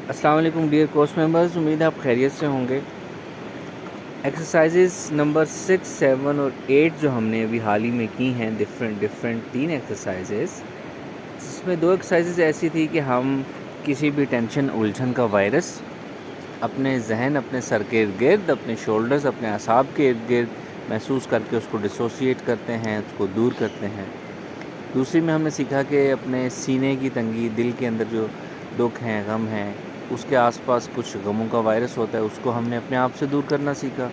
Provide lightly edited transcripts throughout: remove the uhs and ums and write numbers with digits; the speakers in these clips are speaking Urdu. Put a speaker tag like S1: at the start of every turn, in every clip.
S1: السلام علیکم ڈیئر کورس ممبرز، امید ہے آپ خیریت سے ہوں گے۔ ایکسرسائزز نمبر 6، 7 اور 8 جو ہم نے ابھی حال ہی میں کی ہیں، ڈفرینٹ 3 ایکسرسائزز، جس میں 2 ایکسرسائزز ایسی تھی کہ ہم کسی بھی ٹینشن الجھن کا وائرس اپنے ذہن، اپنے سر کے ارد گرد، اپنے شولڈرز، اپنے اعصاب کے ارد گرد محسوس کر کے اس کو ڈسوسیٹ کرتے ہیں، اس کو دور کرتے ہیں۔ دوسری میں ہم نے سیکھا کہ اپنے سینے کی تنگی، دل کے اندر جو دکھ ہیں، غم ہیں، اس کے آس پاس کچھ غموں کا وائرس ہوتا ہے، اس کو ہم نے اپنے آپ سے دور کرنا سیکھا۔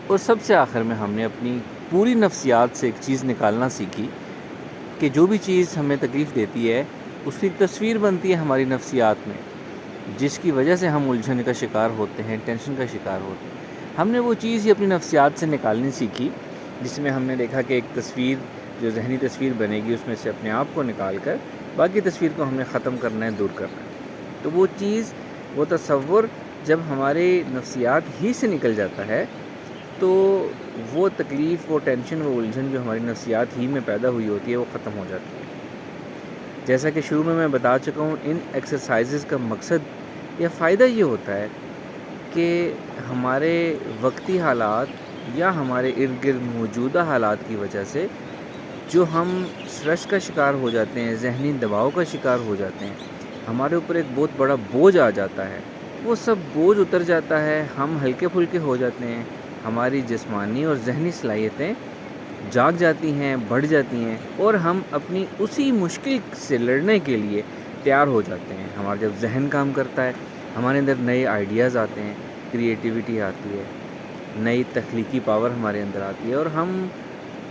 S1: اور سب سے آخر میں ہم نے اپنی پوری نفسیات سے ایک چیز نکالنا سیکھی کہ جو بھی چیز ہمیں تکلیف دیتی ہے اس کی تصویر بنتی ہے ہماری نفسیات میں، جس کی وجہ سے ہم الجھن کا شکار ہوتے ہیں، ٹینشن کا شکار ہوتے ہیں۔ ہم نے وہ چیز ہی اپنی نفسیات سے نکالنی سیکھی، جس میں ہم نے دیکھا کہ ایک تصویر جو ذہنی تصویر بنے گی، اس میں سے اپنے آپ کو نکال کر باقی تصویر کو ہم نے ختم کرنا ہے، دور کرنا ہے۔ تو وہ چیز، وہ تصور جب ہمارے نفسیات ہی سے نکل جاتا ہے تو وہ تکلیف، وہ ٹینشن، وہ الجھن جو ہماری نفسیات ہی میں پیدا ہوئی ہوتی ہے وہ ختم ہو جاتی ہے۔ جیسا کہ شروع میں بتا چکا ہوں، ان ایکسرسائزز کا مقصد یا فائدہ یہ ہوتا ہے کہ ہمارے وقتی حالات یا ہمارے ارد گرد موجودہ حالات کی وجہ سے جو ہم اسٹریس کا شکار ہو جاتے ہیں، ذہنی دباؤ کا شکار ہو جاتے ہیں، ہمارے اوپر ایک بہت بڑا بوجھ آ جاتا ہے، وہ سب بوجھ اتر جاتا ہے، ہم ہلکے پھلکے ہو جاتے ہیں، ہماری جسمانی اور ذہنی صلاحیتیں جاگ جاتی ہیں، بڑھ جاتی ہیں، اور ہم اپنی اسی مشکل سے لڑنے کے لیے تیار ہو جاتے ہیں۔ ہمارا جب ذہن کام کرتا ہے، ہمارے اندر نئے آئیڈیاز آتے ہیں، کریٹیوٹی آتی ہے، نئی تخلیقی پاور ہمارے اندر آتی ہے، اور ہم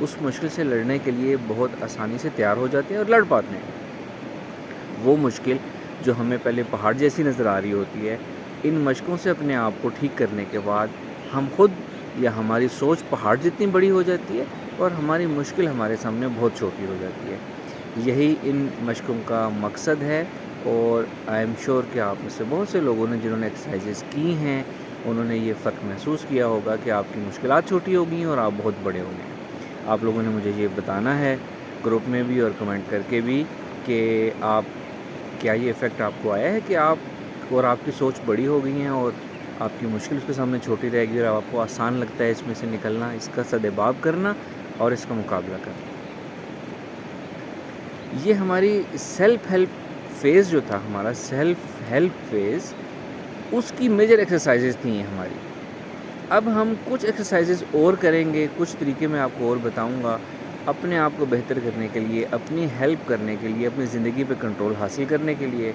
S1: اس مشکل سے لڑنے کے لیے بہت آسانی سے تیار ہو جاتے ہیں اور لڑ پاتے ہیں۔ وہ مشکل جو ہمیں پہلے پہاڑ جیسی نظر آ رہی ہوتی ہے، ان مشقوں سے اپنے آپ کو ٹھیک کرنے کے بعد ہم خود یا ہماری سوچ پہاڑ جتنی بڑی ہو جاتی ہے اور ہماری مشکل ہمارے سامنے بہت چھوٹی ہو جاتی ہے۔ یہی ان مشقوں کا مقصد ہے، اور آئی ایم شیور کہ آپ میں سے بہت سے لوگوں نے، جنہوں نے ایکسرسائزز کی ہیں، انہوں نے یہ فرق محسوس کیا ہوگا کہ آپ کی مشکلات چھوٹی ہو گئی ہیں اور آپ بہت بڑے ہو گئے ہیں۔ آپ لوگوں نے مجھے یہ بتانا ہے گروپ میں بھی اور کمنٹ کر کے بھی کہ آپ کیا یہ افیکٹ آپ کو آیا ہے کہ آپ اور آپ کی سوچ بڑی ہو گئی ہیں اور آپ کی مشکل اس کے سامنے چھوٹی رہ گئی اور آپ کو آسان لگتا ہے اس میں سے نکلنا، اس کا سدباب کرنا اور اس کا مقابلہ کرنا۔ یہ ہماری سیلف ہیلپ فیز جو تھا، ہمارا سیلف ہیلپ فیز، اس کی میجر ایکسرسائزز تھیں یہ ہماری۔ اب ہم کچھ ایکسرسائزز اور کریں گے، کچھ طریقے میں آپ کو اور بتاؤں گا اپنے آپ کو بہتر کرنے کے لیے، اپنی ہیلپ کرنے کے لیے، اپنی زندگی پہ کنٹرول حاصل کرنے کے لیے۔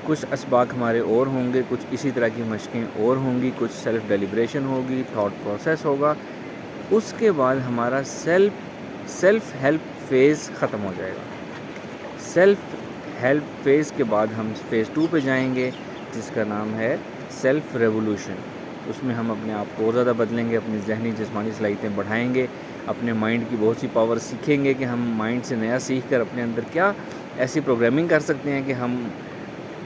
S1: کچھ اسباق ہمارے اور ہوں گے، کچھ اسی طرح کی مشقیں اور ہوں گی، کچھ سیلف ڈیلیبریشن ہوگی، تھاٹ پروسیس ہوگا۔ اس کے بعد ہمارا سیلف ہیلپ فیز ختم ہو جائے گا۔ سیلف ہیلپ فیز کے بعد ہم فیز 2 پہ جائیں گے، جس کا نام ہے سیلف ریولوشن۔ اس میں ہم اپنے آپ کو اور زیادہ بدلیں گے، اپنی ذہنی جسمانی صلاحیتیں بڑھائیں گے، اپنے مائنڈ کی بہت سی پاور سیکھیں گے کہ ہم مائنڈ سے نیا سیکھ کر اپنے اندر کیا ایسی پروگرامنگ کر سکتے ہیں کہ ہم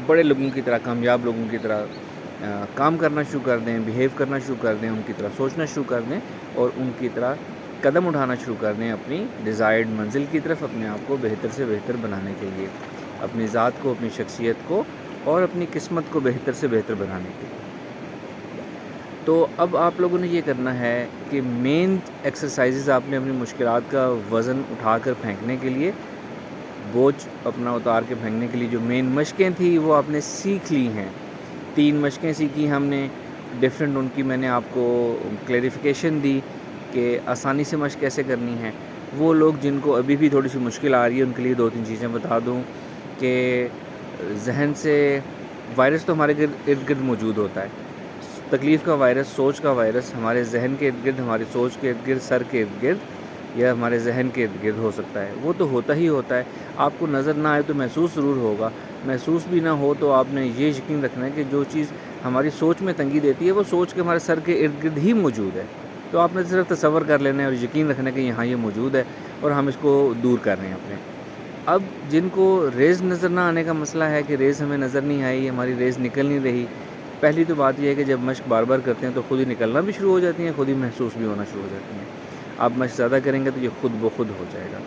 S1: بڑے لوگوں کی طرح، کامیاب لوگوں کی طرح کام کرنا شروع کر دیں، بیہیو کرنا شروع کر دیں، ان کی طرح سوچنا شروع کر دیں اور ان کی طرح قدم اٹھانا شروع کر دیں اپنی ڈیزائرڈ منزل کی طرف، اپنے آپ کو بہتر سے بہتر بنانے کے لیے، اپنی ذات کو، اپنی شخصیت کو اور اپنی قسمت کو بہتر سے بہتر بنانے کے لیے۔ تو اب آپ لوگوں نے یہ کرنا ہے کہ مین ایکسرسائزز آپ نے اپنی مشکلات کا وزن اٹھا کر پھینکنے کے لیے، بوجھ اپنا اتار کے پھینکنے کے لیے جو مین مشقیں تھیں وہ آپ نے سیکھ لی ہیں۔ 3 مشقیں سیکھی ہم نے، ڈفرینٹ ان کی میں نے آپ کو کلیریفیکیشن دی کہ آسانی سے مشق کیسے کرنی ہے۔ وہ لوگ جن کو ابھی بھی تھوڑی سی مشکل آ رہی ہے ان کے لیے 2-3 چیزیں بتا دوں کہ ذہن سے وائرس تو ہمارے ارد گرد موجود ہوتا ہے، تکلیف کا وائرس، سوچ کا وائرس ہمارے ذہن کے ارد گرد، ہماری سوچ کے ارد گرد، سر کے ارد گرد یا ہمارے ذہن کے ارد گرد ہو سکتا ہے۔ وہ تو ہوتا ہی ہوتا ہے، آپ کو نظر نہ آئے تو محسوس ضرور ہوگا، محسوس بھی نہ ہو تو آپ نے یہ یقین رکھنا ہے کہ جو چیز ہماری سوچ میں تنگی دیتی ہے وہ سوچ کے ہمارے سر کے ارد گرد ہی موجود ہے۔ تو آپ نے صرف تصور کر لینا ہے اور یقین رکھنا ہے کہ یہاں یہ موجود ہے اور ہم اس کو دور کر رہے ہیں اپنے۔ اب جن کو ریز نظر نہ آنے کا مسئلہ ہے کہ ریز ہمیں نظر نہیں آئی، ہماری ریز نکل نہیں رہی، پہلی تو بات یہ ہے کہ جب مشق بار بار کرتے ہیں تو خود ہی نکلنا بھی شروع ہو جاتی ہیں، خود ہی محسوس بھی ہونا شروع ہو جاتی ہیں۔ آپ مشق زیادہ کریں گے تو یہ خود بخود ہو جائے گا۔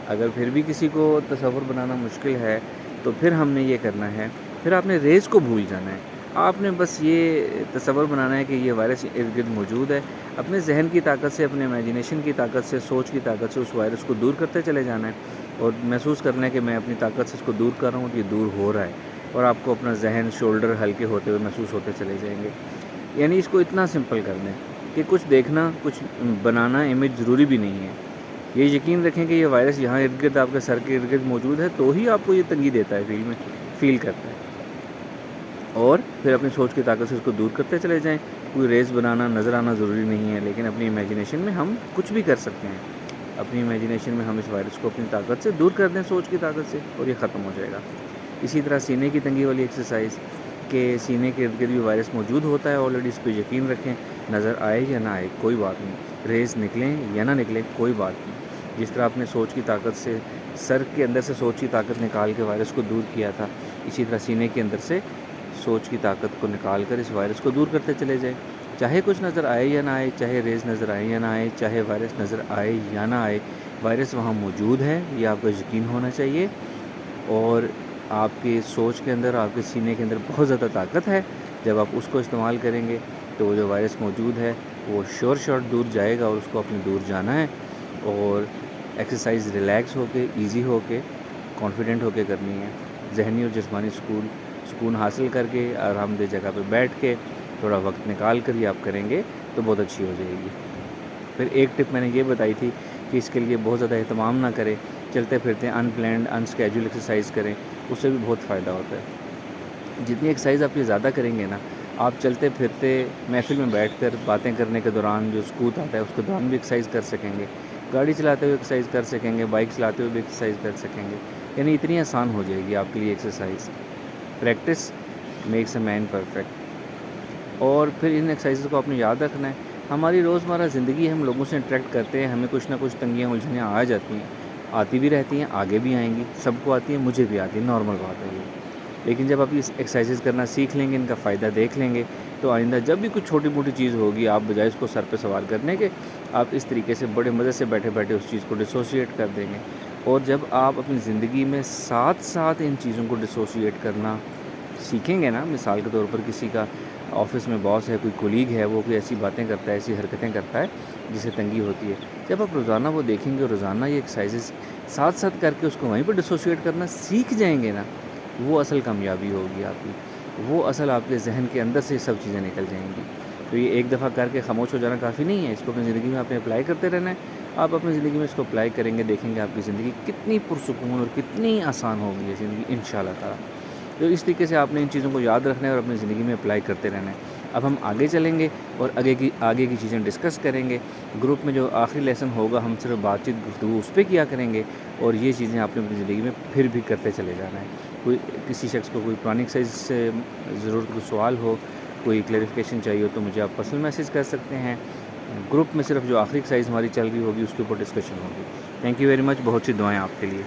S1: اگر پھر بھی کسی کو تصور بنانا مشکل ہے تو پھر ہم نے یہ کرنا ہے پھر آپ نے ریز کو بھول جانا ہے. آپ نے بس یہ تصور بنانا ہے کہ یہ وائرس ارد گرد موجود ہے. اپنے ذہن کی طاقت سے، اپنے امیجنیشن کی طاقت سے، سوچ کی طاقت سے اس وائرس کو دور کرتے چلے جانا ہے، اور محسوس کرنا ہے کہ میں اپنی طاقت سے اس کو دور کر رہا ہوں تو یہ دور ہو رہا ہے، اور آپ کو اپنا ذہن شولڈر ہلکے ہوتے ہوئے محسوس ہوتے چلے جائیں گے. یعنی اس کو اتنا سمپل کر دیں کہ کچھ دیکھنا، کچھ بنانا امیج ضروری بھی نہیں ہے. یہ یقین رکھیں کہ یہ وائرس یہاں ارد گرد آپ کے سر کے ارد گرد موجود ہے تو ہی آپ کو یہ تنگی دیتا ہے، فیل کرتا ہے. اور پھر اپنی سوچ کی طاقت سے اس کو دور کرتے چلے جائیں. کوئی ریز بنانا، نظر آنا ضروری نہیں ہے، لیکن اپنی امیجنیشن میں ہم کچھ بھی کر سکتے ہیں. اپنی امیجنیشن میں ہم اس وائرس کو اپنی طاقت سے دور کر دیں، سوچ کی طاقت سے، اور یہ ختم ہو جائے گا. اسی طرح سینے کی تنگی والی ایکسرسائز، کہ سینے کے ارد گرد بھی وائرس موجود ہوتا ہے آلریڈی، اس پہ یقین رکھیں. نظر آئے یا نہ آئے کوئی بات نہیں، ریز نکلیں یا نہ نکلیں کوئی بات نہیں. جس طرح آپ نے سوچ کی طاقت سے، سر کے اندر سے سوچ کی طاقت نکال کے وائرس کو دور کیا تھا، اسی طرح سینے کے اندر سے سوچ کی طاقت کو نکال کر اس وائرس کو دور کرتے چلے جائیں. چاہے کچھ نظر آئے یا نہ آئے، چاہے ریز نظر آئے یا نہ آئے، چاہے وائرس نظر آئے یا نہ آئے، وائرس وہاں موجود ہے، یہ آپ کو یقین ہونا چاہیے. اور آپ کی سوچ کے اندر، آپ کے سینے کے اندر بہت زیادہ طاقت ہے. جب آپ اس کو استعمال کریں گے تو وہ جو وائرس موجود ہے وہ شارٹ دور جائے گا، اور اس کو اپنے دور جانا ہے. اور ایکسرسائز ریلیکس ہو کے، ایزی ہو کے، کانفیڈنٹ ہو کے کرنی ہے. ذہنی اور جسمانی سکون حاصل کر کے، آرام دہ جگہ پہ بیٹھ کے، تھوڑا وقت نکال کر یہ آپ کریں گے تو بہت اچھی ہو جائے گی. پھر ایک ٹپ میں نے یہ بتائی تھی کہ اس کے لیے بہت زیادہ اہتمام نہ کریں، چلتے پھرتے ان پلانڈ، ان اسکیجول ایکسرسائز کریں، اس سے بھی بہت فائدہ ہوتا ہے. جتنی ایکسرسائز آپ یہ زیادہ کریں گے نا، آپ چلتے پھرتے محفل میں بیٹھ کر باتیں کرنے کے دوران جو سکوت آتا ہے اس کے دوران بھی ایکسرسائز کر سکیں گے، گاڑی چلاتے ہوئے ایکسرسائز کر سکیں گے، بائک چلاتے ہوئے بھی ایکسرسائز کر سکیں گے. یعنی اتنی آسان ہو جائے گی آپ کے لیے exercise. Practice makes a man perfect. اور پھر ان ایکسرسائزز کو آپ نے یاد رکھنا ہے. ہماری روزمرہ زندگی، ہم لوگوں سے انٹریکٹ کرتے ہیں، ہمیں کچھ نہ کچھ تنگیاں الجھنیاں آ جاتی ہیں، آتی بھی رہتی ہیں، آگے بھی آئیں گی. سب کو آتی ہیں، مجھے بھی آتی ہے، نارمل بات ہے یہ. لیکن جب آپ اس ایکسرسائزز کرنا سیکھ لیں گے، ان کا فائدہ دیکھ لیں گے، تو آئندہ جب بھی کچھ چھوٹی موٹی چیز ہوگی، آپ بجائے اس کو سر پہ سوار کرنے کے، آپ اس طریقے سے بڑے مزے سے بیٹھے بیٹھے اس چیز کو ڈسوسیٹ کر دیں گے. اور جب آپ اپنی زندگی میں ساتھ ساتھ ان چیزوں کو ڈسوسیٹ کرنا سیکھیں گے نا، مثال کے طور پر کسی کا آفس میں باس ہے، کوئی کولیگ ہے، وہ کوئی ایسی باتیں کرتا ہے، ایسی حرکتیں کرتا ہے جسے تنگی ہوتی ہے، جب آپ روزانہ وہ دیکھیں گے، روزانہ یہ ایکسرسائزز ساتھ ساتھ کر کے اس کو وہیں پہ ڈسوسیٹ کرنا سیکھ جائیں گے نا، وہ اصل کامیابی ہوگی آپ کی. وہ اصل آپ کے ذہن کے اندر سے سب چیزیں نکل جائیں گی. تو یہ ایک دفعہ کر کے خاموش ہو جانا کافی نہیں ہے، اس کو اپنی زندگی میں آپ نے اپلائی کرتے رہنا ہے. آپ اپنی زندگی میں اس کو اپلائی کریں گے، دیکھیں گے آپ کی زندگی کتنی پرسکون اور کتنی آسان ہوگی یہ زندگی انشاءاللہ تعالی. تو اس طریقے سے آپ نے ان چیزوں کو یاد رکھنا ہے اور اپنی زندگی میں اپلائی کرتے رہنا ہے. اب ہم آگے چلیں گے اور آگے کی چیزیں ڈسکس کریں گے. گروپ میں جو آخری لیسن ہوگا، ہم صرف بات چیت گفتگو اس پہ کیا کریں گے، اور یہ چیزیں آپ نے اپنی زندگی میں پھر بھی کرتے چلے جانا ہے. کسی شخص کو کوئی پرانی ایکسرسائز سے ضرورت، کوئی سوال ہو، کوئی کلیریفیکیشن چاہیے ہو، تو مجھے آپ پرسنل میسیج کر سکتے ہیں. گروپ میں صرف جو آخری ایکسرسائز ہماری چل رہی ہوگی اس کے اوپر ڈسکشن ہوگی. Thank you very much. بہت سی دعائیں آپ کے لیے.